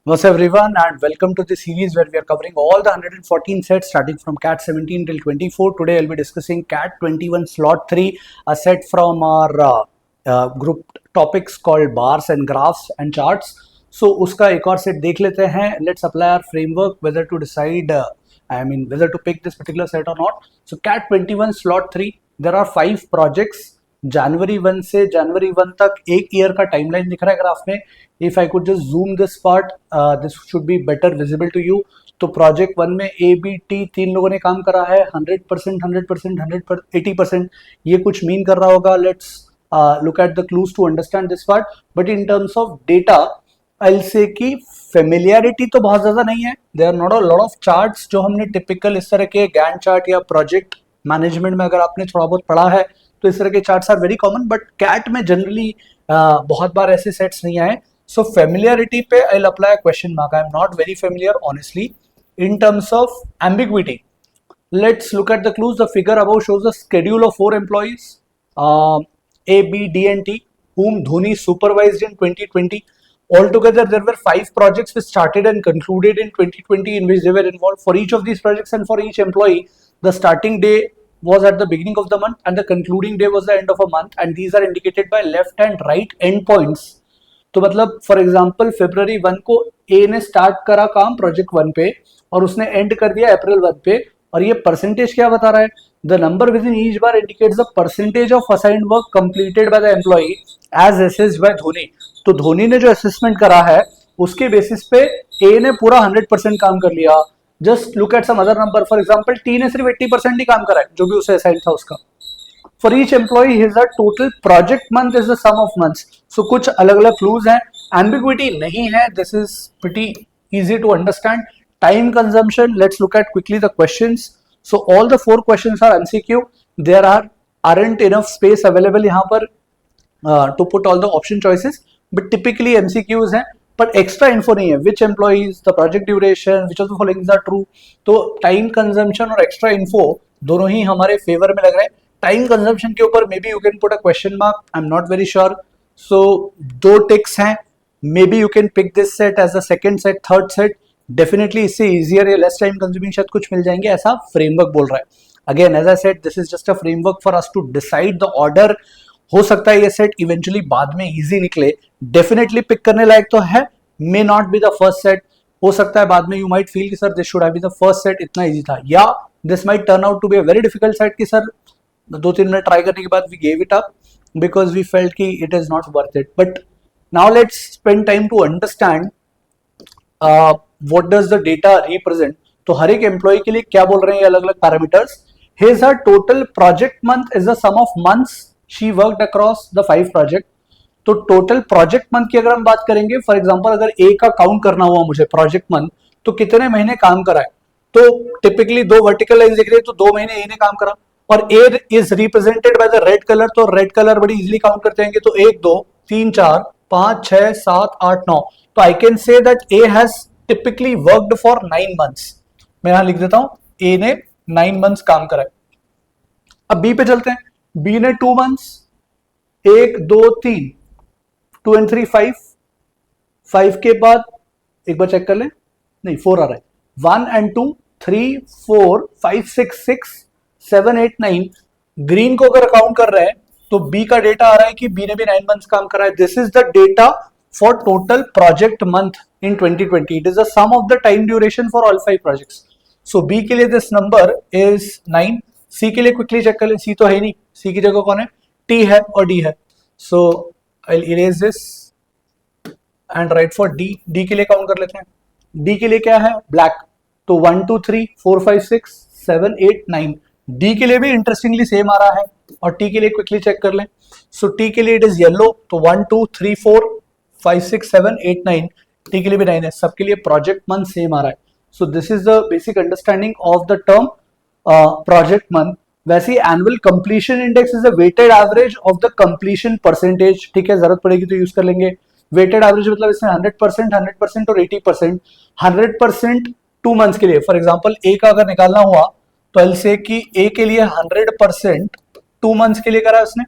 What's everyone and welcome to the series where we are covering all the 114 sets starting from CAT 17 till 24. Today I'll be discussing CAT 21 slot 3, a set from our group topics called bars and graphs and charts. So उसका एक और set देख लेते हैं. Let's apply our framework whether to decide whether to pick this particular set or not. So CAT 21 slot 3, there are 5 projects. जनवरी 1 से जनवरी 1 तक एक year का टाइमलाइन दिख रहा है ग्राफ में. If I could just zoom this part, this should be better visible to you. तो project 1 में ए बी टी 3 लोगों ने काम करा है. 100%, 100%, 180%. ये कुछ मीन कर रहा होगा. Let's look at the clues to understand this part. But in terms of data I will say कि फेमिलियरिटी तो बहुत ज्यादा नहीं है. There are not a lot of charts जो हमने टिपिकल इस तरह के गैंट चार्ट या प्रोजेक्ट मैनेजमेंट में अगर आपने थोड़ा बहुत पढ़ा है तो इस तरह के charts are very common. But CAT में जनरली बहुत बार ऐसे सेट्स नहीं आए. सो फेमिलियरिटी पे I will apply question mark. I am not very familiar honestly. In terms of ambiguity, let's look at the clues. The figure above shows a schedule of 4 employees, A, B, D and T, whom Dhoni supervised in 2020. Altogether, there were 5 projects which started and concluded in 2020 in which they were involved. For each of these projects and for each employee, the starting day was at the beginning of the month and the concluding day was the end of a month, and these are indicated by left and right end points. तो मतलब for example February 1 को ए ने start करा काम project 1 पे और उसने and कर दिया April 1 पे. और ये परसेंटेज क्या बता रहा है? The number within each bar indicates the percentage of assigned work completed by the employee as assessed by Dhoni. तो धोनी ने जो असेसमेंट करा है उसके बेसिस पे ए ने पूरा 100% काम कर लिया. Just look at some other number. For example T ने सिर्फ 80% ही काम करा है जो भी उसे असाइन था उसका. For each employee, his total project month is the sum of months. So कुछ अलग अलग clues हैं. Ambiguity नहीं है. This is pretty easy to understand. Time consumption. Let's look at quickly the questions. So all the 4 questions are MCQ. There aren't enough space available यहाँ पर to put all the option choices. But typically MCQs हैं. But extra info नहीं है. Which employees, the project duration, which of the following are true. तो time consumption और extra info दोनों ही हमारे favour में लग रहे हैं. टाइम कंजम्पशन के ऊपर maybe you can put a question mark. I am not very sure. So 2 ticks हैं. Maybe you can pick this set as the second set, third set. Definitely इससे easier या less time consuming शायद कुछ मिल जाएंगे, ऐसा framework बोल रहा है. Again as I said, this is just a framework for us to decide the order. हो सकता है ये सेट इवेंचुअली बाद में इजी निकले. डेफिनेटली पिक करने लायक तो है. May not be the first set. हो सकता है बाद में यू माइट फील कि sir this should have been the first set, इतना इजी था. या this might turn out to be a very difficult set कि सर 2-3 मिनट ट्राई करने के बाद we gave it up because we felt कि it is not worth it. But now let's spend time to understand what does the data represent. तो हर एक employ के लिए क्या बोल रहे हैं अलग अलग parameters. His her total project month is the sum of months she worked across the 5 project. तो टोटल प्रोजेक्ट मंथ की अगर हम बात करेंगे, फॉर एग्जांपल अगर ए का काउंट करना हुआ मुझे प्रोजेक्ट मंथ, तो कितने महीने काम करा है. तो टिपिकली 2 वर्टिकल लाइन दिख रही है, तो 2 महीने ए ने काम करा. और A is represented by the red colour. तो रेड कलर बड़ी इजीली काउंट करते हैं. तो 1 2 3 4 5 6 7 8 9. तो I can say that A has typically worked for 9 months. मैं यहां लिख देता हूं ए ने 9 मंथ्स काम करा है. अब बी पे चलते हैं. बी ने 2 मंथ्स, 1 2 3 2 and 3 5. 5 के बाद एक बार चेक कर लें, नहीं 4 आ रहा है. 1 and 2 3 4 5 6 6 7 8 9. ग्रीन को अगर काउंट कर रहे हैं तो बी का डेटा आ रहा है कि बी ने भी 9 मंथ्स काम करा है. This is the data for total project month in 2020. It is the sum of the time duration for all 5 projects. So B के लिए दिस नंबर इज 9. सी के लिए क्विकली चेक कर लें. सी तो है नहीं. सी की जगह कौन है? टी है और डी है. So I will erase this and write for D. D के लिए काउंट कर लेते हैं. डी के लिए क्या है? ब्लैक. तो 1 2 3 4 5 6 7 8 9. डी के लिए भी इंटरेस्टिंगली सेम आ रहा है. और टी के लिए क्विकली चेक कर लें. सो टी के लिए इट इज येलो. तो 1 2 3 4 5 6 7 8 9. टी के लिए भी 9 है. सबके लिए प्रोजेक्ट मंथ सेम आ रहा है. So this is the basic understanding of the term project month. वैसे annual completion index is a weighted average of the completion percentage. ठीक है, जरूरत पड़ेगी तो यूज कर लेंगे. वेटेड एवरेज मतलब इसमें 100%, 100% और 80%. 100% 2 मंथ्स के लिए. फॉर एग्जाम्पल ए का अगर निकालना हुआ तो एल से कि ए के लिए 100% 2 मंथ्स के लिए करा है उसने.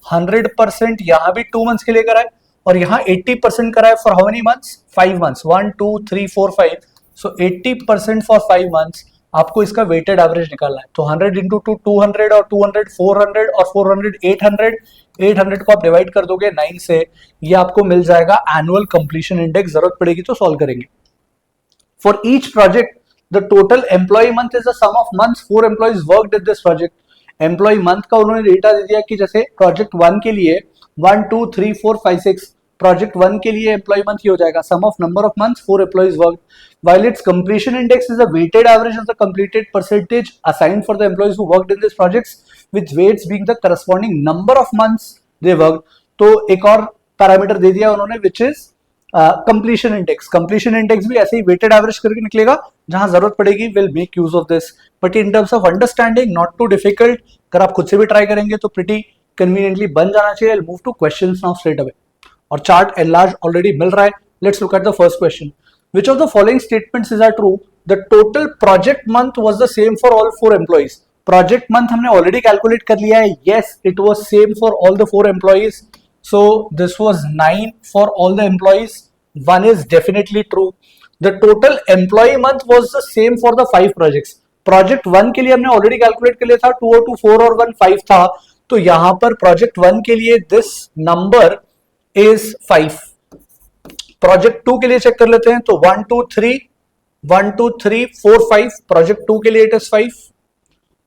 100% यहां भी 2 मंथ्स के लिए करा है. और यहाँ 80% करा है for how many months, 5 months, 1 2 3 4 5, so 80% for 5 months, आपको इसका वेटेड एवरेज निकालना है। तो 100 इंटू 200 और 200 400 और 400 800, 800 को आप डिवाइड कर दोगे 9 से, ये आपको मिल जाएगा एनुअल कंप्लीशन इंडेक्स। जरूरत पड़ेगी तो सॉल्व करेंगे। For each project the total employee month is the sum of months 4 employees worked in this project. Employee month का उन्होंने डेटा दे दिया कि जैसे प्रोजेक्ट 1 के लिए 1 2 3 4 5 6, प्रोजेक्ट 1 के लिए एम्प्लॉय मंथ ये हो जाएगा sum of number of months 4 employees work, while its completion index is a weighted average of the completed percentage assigned for the employees who worked in these projects, with weights being the corresponding number of months they worked। तो एक और parameter दे दिया उन्होंने which is completion index। completion index भी ऐसे ही weighted average करके निकलेगा, जहां जरूरत पड़ेगी we'll make use of this, but in terms of understanding not too difficult। अगर आप खुद से भी ट्राई करेंगे तो pretty conveniently बन जाना चाहिए। I'll move to questions now straight away, और चार्ट enlarge already मिल रहा है। Let's look at the first question। Which of the following statements is are true? The total project month was the same for all 4 employees। Project month हमने already calculate कर लिया है। Yes, it was same for all the 4 employees। So this was 9 for all the employees। One is definitely true। The total employee month was the same for the 5 projects। Project 1 के लिए हमने already calculate कर लिया था, 202 4 और 1 5 था, तो यहाँ पर Project 1 के लिए this number is 5। प्रोजेक्ट 2 के लिए चेक कर लेते हैं, तो 1 2 3 1 2 3 4 5, प्रोजेक्ट 2 के लिए इट इज 5।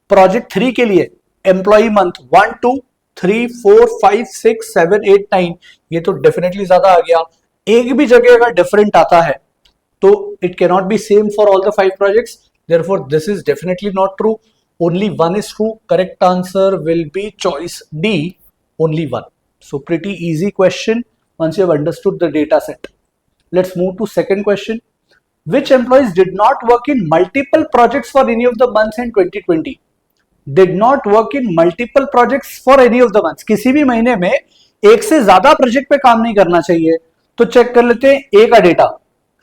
प्रोजेक्ट 3 के लिए एम्प्लॉय मंथ 1 2 3 4 5 6 7 8 9, ये तो डेफिनेटली ज्यादा आ गया। एक भी जगह अगर डिफरेंट आता है तो it can not be same for all the 5 projects, therefore this is definitely not true. Only one is true. Correct answer will be choice D, only one. So pretty easy question once you have understood the data set। Let's move to second question। Which employees did not work in multiple projects for any of the months in 2020? Did not work in multiple projects for any of the months। किसी भी महीने में एक से ज्यादा project पे काम नहीं करना चाहिए। तो चेक कर लेते हैं ए का डेटा।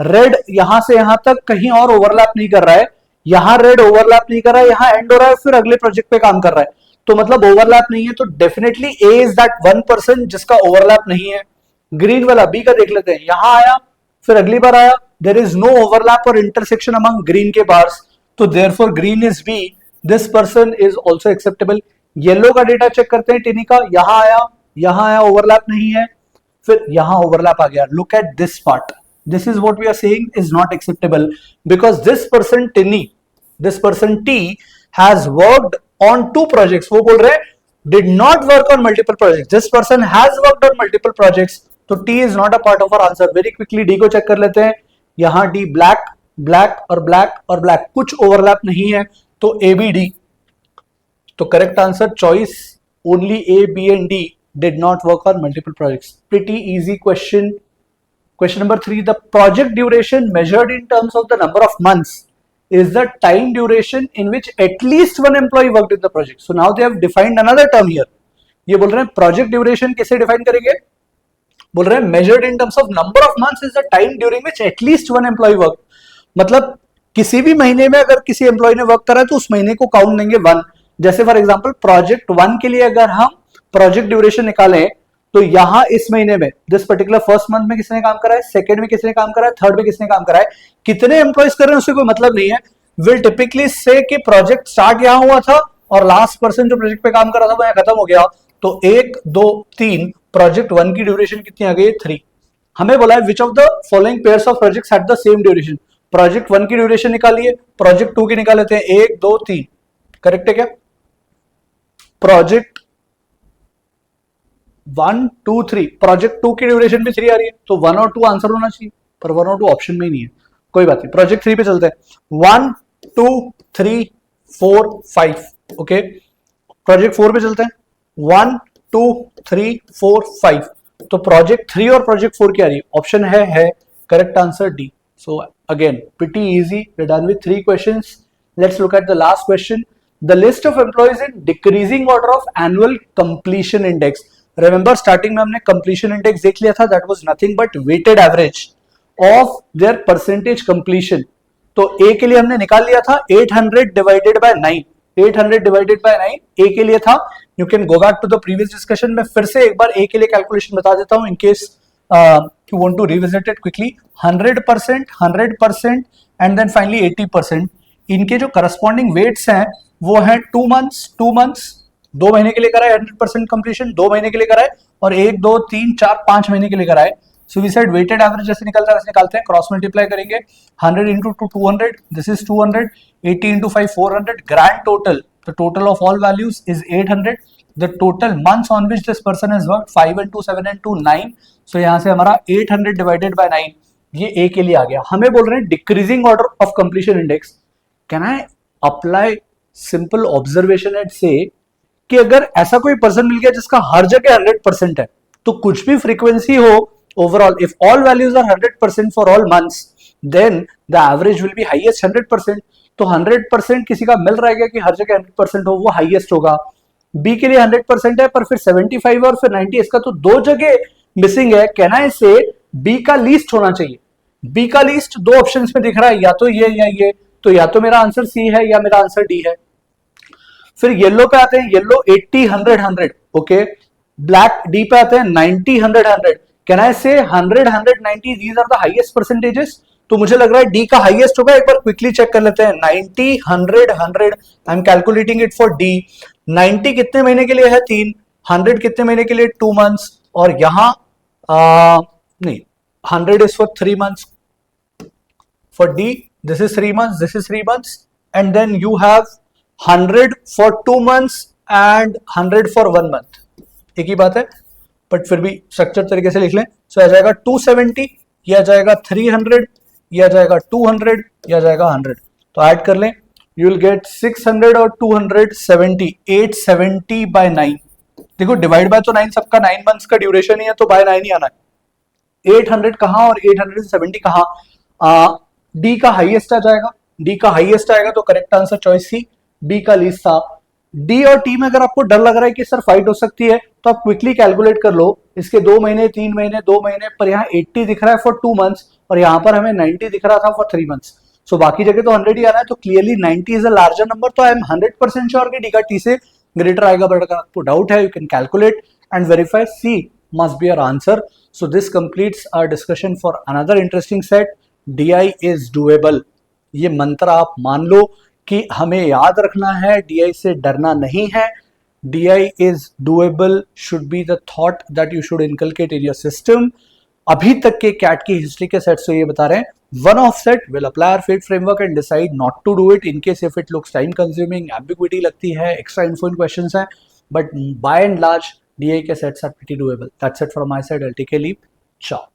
रेड यहां से यहां तक कहीं और ओवरलैप नहीं कर रहा है, यहां रेड ओवरलैप नहीं कर रहा है, यहां एंड हो रहा है, फिर अगले प्रोजेक्ट पे काम कर रहा है, तो मतलब ओवरलैप नहीं है। तो डेफिनेटली ए इज दैट 1% जिसका ओवरलैप नहीं है। ग्रीन वाला बी का देख लेते हैं, यहां आया फिर अगली बार आया, देयर इज नो ओवरलैप और इंटरसेक्शन अमंग ग्रीन के बार्स, तो therefore green is B, this person is also acceptable. Yellow का डेटा चेक करते हैं, टिनी का, यहां आया ओवरलैप नहीं है, फिर यहां ओवरलैप आ गया। Look at this part, this is what we are saying is not acceptable, because this person tiny, this person T has worked on 2 projects. वो बोल रहे हैं did not work on multiple projects, this person has worked on multiple projects, तो T is not a part of our answer। Very quickly D को check कर लेते हैं, यहां D ब्लैक ब्लैक और ब्लैक और ब्लैक, कुछ ओवरलैप नहीं है, तो A B D। तो correct answer choice only A B and D did not work on multiple projects। Pretty easy question। Question number 3, the project duration measured in terms of the number of months is the time duration in which at least one employee worked in the project। So now they have defined another term here। ये बोल रहे हैं project duration कैसे define करेंगे, बोल रहे हैं measured in terms of number of months is the time during which at least one employee worked। मतलब किसी भी महीने में अगर किसी एम्प्लॉय ने वर्क करा है तो उस महीने को काउंट देंगे 1। जैसे फॉर एग्जांपल प्रोजेक्ट 1 के लिए अगर हम प्रोजेक्ट ड्यूरेशन निकालें, तो यहां इस महीने में दिस पर्टिकुलर फर्स्ट मंथ में किसने काम करा है, सेकंड में किसने काम करा है, थर्ड में किसने काम करा है, कितने एम्प्लॉयज कर रहे हैं उससे कोई मतलब नहीं है। विल टिपिकली से कि प्रोजेक्ट स्टार्ट यहां हुआ था और लास्ट पर्सन जो प्रोजेक्ट पे काम कर रहा था वो यहां खत्म हो गया, तो 1 2 3 प्रोजेक्ट 1 की ड्यूरेशन कितनी आ गई, 3। हमें बोला है which of the following pairs of projects had the same duration. Project 1 की ड्यूरेशन निकालिए, प्रोजेक्ट 2 की निकाल लेते हैं, 1 2 3, करेक्ट है क्या? प्रोजेक्ट 1 2 3, प्रोजेक्ट 2 की ड्यूरेशन भी 3 आ रही है, तो 1 और 2 आंसर होना चाहिए, पर 1 और 2 ऑप्शन में ही नहीं है। कोई बात नहीं, प्रोजेक्ट 3 पे चलते हैं। 1 2 3 4 5, ओके। प्रोजेक्ट 4 पे चलते हैं, 1 2 3 4 5, तो प्रोजेक्ट 3 और प्रोजेक्ट 4 की आ रही है, ऑप्शन है correct answer D. So again pretty easy, we are done with 3 questions. Let's look at the last question. The list of employees in decreasing order of annual completion index. Remember starting में हमने completion index देख लिया था, that was nothing but weighted average of their percentage completion. तो A के लिए हमने निकाल लिया था 800 डिवाइडेड बाय 9, 800 डिवाइडेड बाय 9 ए के लिए था। You can go back to the previous discussion में, फिर से एक बार ए के लिए कैलकुलेशन बता देता हूं in case you want to revisit it quickly. 100%, 100% and then finally 80%. इनके जो करस्पॉन्डिंग वेट्स हैं वो है 2 months, 2 months, 2 महीने के लिए कराए 100% कंप्लीशन, 2 महीने के लिए कराए और 1, 2, 3, 4, 5 महीने के लिए कराए. So we said weighted average जैसे निकलता है वैसे निकालते हैं, क्रॉस मल्टीप्लाई करेंगे 100 into 2 200, this is 200, 80 into 5 400, grand total the total of all values is 800. The total months on which this person has worked 5 and 2 7 and 2 9. So यहाँ से हमारा 800 divided by 9 ये A के लिए आ गया. हमें बोल रहे हैं decreasing order of completion index. Can I apply simple observation and say कि अगर ऐसा कोई पर्सन मिल गया जिसका हर जगह 100% है तो कुछ भी फ्रीक्वेंसी हो overall, if all values are 100% for all months, then the average will be highest 100%. तो 100% किसी का मिल रहेगा कि हर जगह 100% हो, वो हाईएस्ट होगा. बी के लिए 100% है पर फिर 75 और फिर 90, इसका तो दो जगह मिसिंग है. कहना है से बी का लीस्ट होना चाहिए. बी का लीस्ट दो ऑप्शंस में दिख रहा है, या तो ये या ये, तो या तो मेरा आंसर सी है या मेरा आंसर डी है. फिर येलो पे आते हैं, येलो 80 100 100, ओके. ब्लैक डी पे आते हैं 90 100 100. कहना है से 100 100 90 these are the highest percentages. तो मुझे लग रहा है डी का हाईएस्ट होगा. एक बार क्विकली चेक कर लेते हैं. 90 100 100, I am calculating it for D. 90 कितने महीने के लिए है? 3. 100 कितने महीने के लिए? 2 months. और यहां नहीं, 100 is for 3 months. For D this is 3 months, this is 3 months, and then you have 100 for 2 months and 100 for 1 month. एक ही बात है बट फिर भी स्ट्रक्चर तरीके से लिख लें. सो आ जाएगा 270, यह आ जाएगा 300, यह आ जाएगा 200, यह आ जाएगा 100. तो ऐड कर लें, यू विल गेट 600 और 270, 870 बाय 9. देखो डिवाइड बाय तो 9 सबका 9 months का ड्यूरेशन ही है, तो बाय 9 ही आना है. 800 कहां और 870 कहां? डी का हाईएस्ट आ जाएगा. डी का हाईएस्ट आएगा तो करेक्ट आंसर चॉइस सी. बी का लीस्ट था. डी और टी में अगर आपको डर लग रहा है कि सर फाइट हो सकती है तो आप क्विकली कैलकुलेट कर लो. इसके 2 महीने, 3 महीने, 2 महीने, पर यहाँ 80 दिख रहा है फॉर 2 months और यहाँ पर हमें 90 दिख रहा था फॉर 3 months. सो बाकी जगह तो 100 ही आना है, तो clearly 90 is a larger number. तो आई एम 100% श्योर कि डी का टी से ग्रेटर आएगा. बट अगर आपको डाउट है, you can calculate and verify. C must be your answer. So this completes our discussion for another interesting set. DI is doable. ये मंत्र आप मान लो कि हमें याद रखना है, डीआई से डरना नहीं है. DI is doable should be the thought that you should inculcate in your system. अभी तक के कैट की हिस्ट्री के सेट से ये बता रहे हैं, one off set will apply our fate framework and decide not to do it in case if it looks time consuming, ambiguity लगती है, extra info in questions हैं, but by and large DI के sets are pretty doable. That's it from my side. I'll take a leap. Ciao.